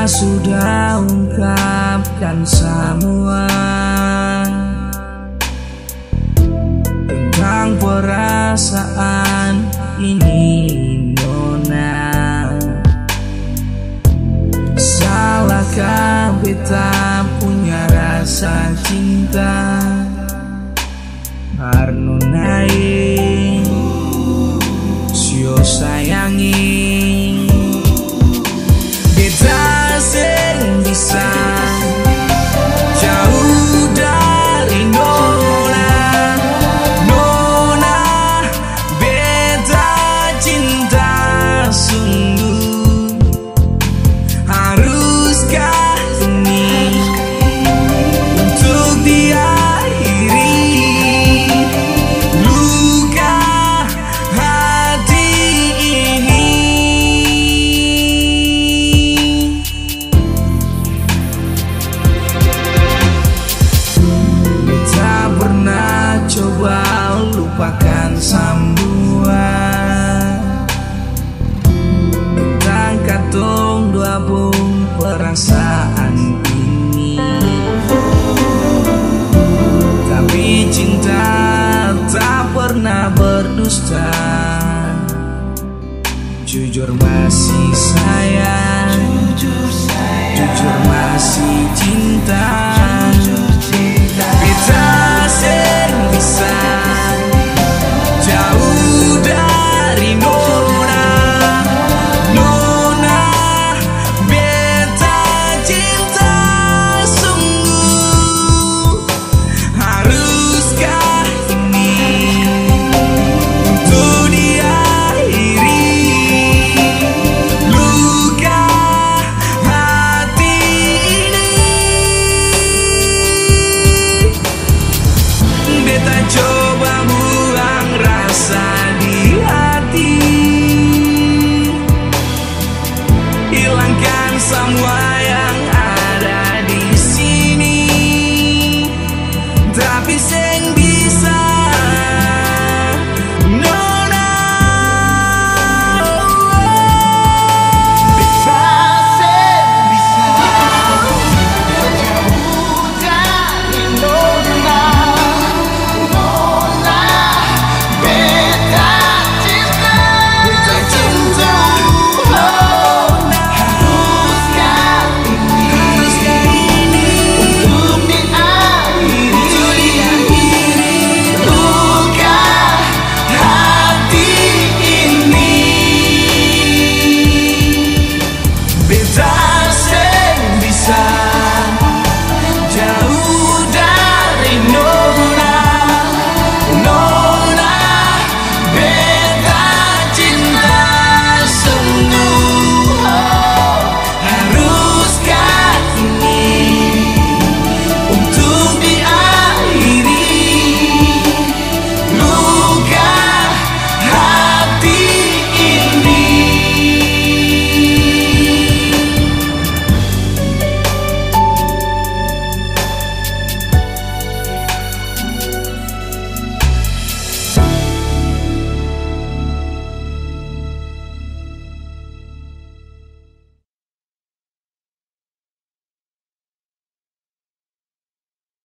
sudah ungkapkan semua tentang perasaan ini, Nona. Salahkah beta punya rasa cinta Nona sio sayangi beta sing bisa jauh dari Nona. Nona, beta cinta sungguh. Haruskah ini untuk diakhiri luka hati ini? Beta pernah coba lupakan semua tentang katong dua pun perasaan ini, tapi cinta tak pernah berdusta. Jujur masih sayang, jujur masih cinta.